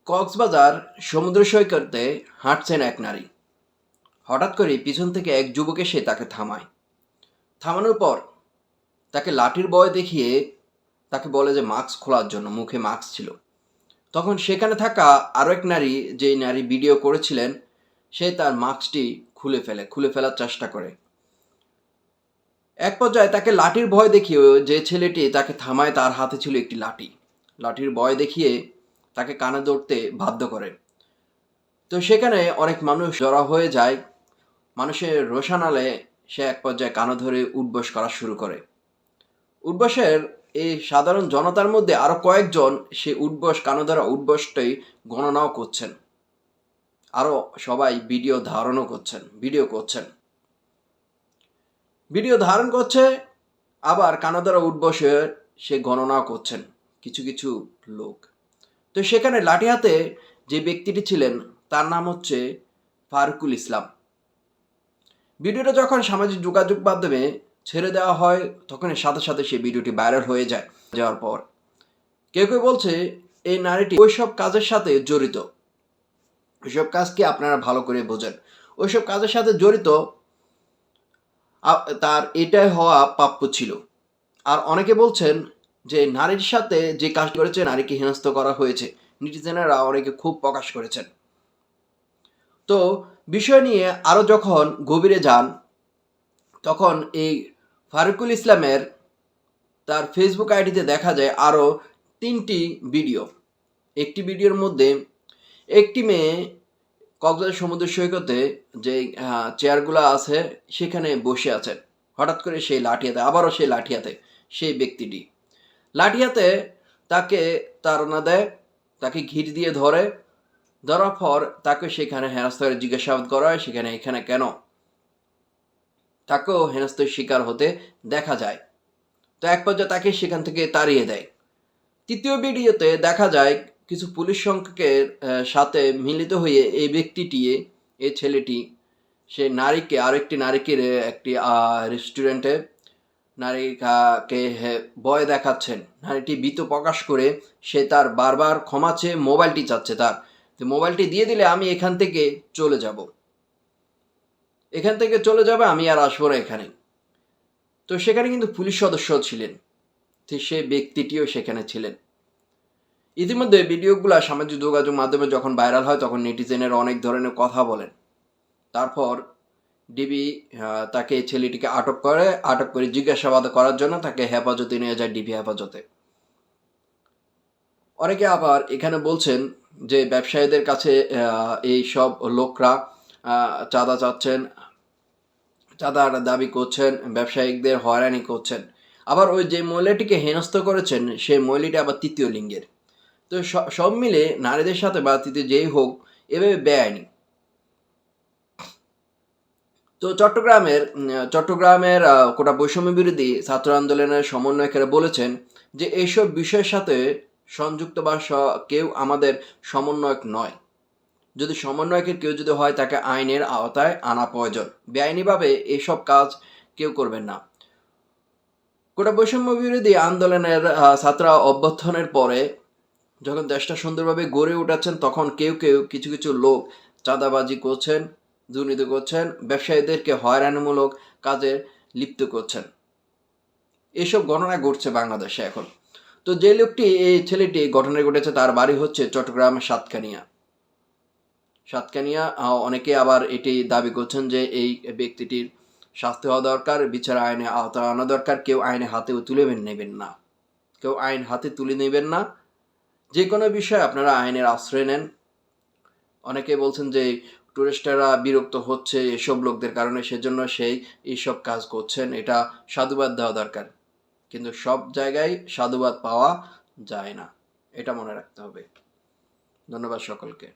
কক্সবাজার সমুদ্র সৈকতে হাঁটছেন এক নারী। হঠাৎ করে পিছন থেকে এক যুবক এসে তাকে থামায়। থামানোর পর তাকে লাঠির ভয় দেখিয়ে তাকে বলে যে মাস্ক খোলার জন্য, মুখে মাস্ক ছিল। তখন সেখানে থাকা আরও এক নারী, যেই নারী ভিডিও করেছিলেন, সে তার মাস্কটি খুলে ফেলার চেষ্টা করে। এক পর্যায়ে তাকে লাঠির ভয় দেখিয়ে যে ছেলেটি তাকে থামায়, তার হাতে ছিল একটি লাঠি। লাঠির ভয় দেখিয়ে তাকে কানে ধরতে বাধ্য করে। তো সেখানে অনেক মানুষ জড়ো হয়ে যায়। মানুষের রোষানালে সে এক পর্যায়ে কানে ধরে উঠবোস করা শুরু করে। উঠবোসের এই সাধারণ জনতার মধ্যে আরও কয়েকজন সে কানে ধরা উঠবোসটাই গণনাও করছেন। আরও সবাই ভিডিও ধারণ করছে, আবার কানে ধরা উঠবোসের সে গণনাও করছেন কিছু কিছু লোক। তো সেখানে লাঠি হাতে যে ব্যক্তিটি ছিলেন তার নাম হচ্ছে ফারুকুল ইসলাম। ভিডিওটা যখন সামাজিক যোগাযোগ মাধ্যমে ছেড়ে দেওয়া হয়, তখন সাথে সাথে সেই ভিডিওটি ভাইরাল হয়ে যাওয়ার পর কেউ কেউ বলছে এই নারীটি ওইসব কাজের সাথে জড়িত। ওইসব কাজকে আপনারা ভালো করে বোঝেন। ওইসব কাজের সাথে জড়িত, তার এটাই হওয়া প্রাপ্য ছিল। আর অনেকে বলছেন যে নারীর সাথে যে কাজ করেছে, নারীকে হেনস্থ করা হয়েছে। নেটিজেনেরা অনেকে ক্ষোভ প্রকাশ করেছেন। তো বিষয় নিয়ে আরও যখন গভীরে যান, তখন এই ফারুকুল ইসলামের তার ফেসবুক আইডিতে দেখা যায় আরও 3টি ভিডিও। একটি ভিডিওর মধ্যে একটি মেয়ে কক্সবাজার সমুদ্র সৈকতে যে চেয়ারগুলো আছে সেখানে বসে আছেন। হঠাৎ করে সেই লাঠি হাতে সেই ব্যক্তিটি লাঠি হাতে তাকে তাড়না দেয়, তাকে ঘির দিয়ে ধরার পর তাকে সেখানে হেনস্থার জিজ্ঞাসাবাদ করা হয়, এখানে কেন, তাকেও হেনস্থার শিকার হতে দেখা যায়। তো এক পর্যায়ে তাকে সেখান থেকে তাড়িয়ে দেয়। তৃতীয় ভিডিওতে দেখা যায় কিছু পুলিশ সংখ্যকের সাথে মিলিত হয়ে এই ছেলেটি সে আরেকটি নারীকে একটি রেস্টুরেন্টে নারীকে ভয় দেখাচ্ছেন। নারীটি ভীত প্রকাশ করে সে তার বারবার ক্ষমা চেয়ে মোবাইলটি চাচ্ছে তার, মোবাইলটি দিয়ে দিলে আমি এখান থেকে চলে যাবে, আমি আর আসবো না এখানে। তো সেখানে কিন্তু পুলিশ সদস্য ছিলেন, তো সে ব্যক্তিটিও সেখানে ছিলেন। ইতিমধ্যে ভিডিওগুলো সামাজিক যোগাযোগ মাধ্যমে যখন ভাইরাল হয়, তখন নেটিজেনের অনেক ধরনের কথা বলেন। তারপর ডিবি তাকে ছেলেটিকে আটক করে জিজ্ঞাসাবাদ করার জন্য তাকে হেফাজতে নিয়ে যায়, ডিবি হেফাজতে। অনেকে আবার এখানে বলছেন যে ব্যবসায়ীদের কাছে এই সব লোকরা চাঁদা চাচ্ছেন, চাঁদার দাবি করছেন, ব্যবসায়িকদের হয়রানি করছেন। আবার ওই যে মহিলাটিকে হেনস্থ করেছেন, সেই মহিলাটি আবার তৃতীয় লিঙ্গের। তো সব মিলে নারীদের সাথে বা তৃতীয় যেই হোক, এভাবে বেআইনি। তো চট্টগ্রামের কোটা বৈষম্য বিরোধী ছাত্র আন্দোলনের সমন্বয়কেরা বলেছেন যে এইসব বিষয়ের সাথে সংযুক্ত বা কেউ আমাদের সমন্বয়ক নয়। যদি সমন্বয়কের কেউ যদি হয়, তাকে আইনের আওতায় আনা প্রয়োজন। বেআইনিভাবে এইসব কাজ কেউ করবেন না। কোটা বৈষম্য বিরোধী আন্দোলনের ছাত্র অভ্যুত্থানের পরে যখন দেশটা সুন্দরভাবে গড়ে উঠেছেন, তখন কিছু কিছু লোক চাঁদাবাজি করছেন, দুর্নীতি করছেন, ব্যবসায়ীদেরকে হয়রানিমূলক কাজে লিপ্ত করছেন। এসব ঘটনা ঘটছে বাংলাদেশে এখন। তো যে এই ছেলেটি ঘটনা ঘটেছে, তার বাড়ি হচ্ছে চট্টগ্রাম সাতকানিয়া। অনেকে আবার এটি দাবি করছেন যে এই ব্যক্তিটির শাস্তি হওয়া দরকার, বিচার আইনে আওতায় আনা দরকার। কেউ আইনে হাতে তুলে নেবেন না। যে কোনো বিষয়ে আপনারা আইনের আশ্রয় নেন। অনেকে বলছেন যে টুরিস্টরা বিরক্ত হচ্ছে এসব লোকদের কারণে, সেজন্য এইসব কাজ করছেন। এটা সাধুবাদ দেওয়া দরকার, কিন্তু সব জায়গায় সাধুবাদ পাওয়া যায় না, এটা মনে রাখতে হবে। ধন্যবাদ সকলকে।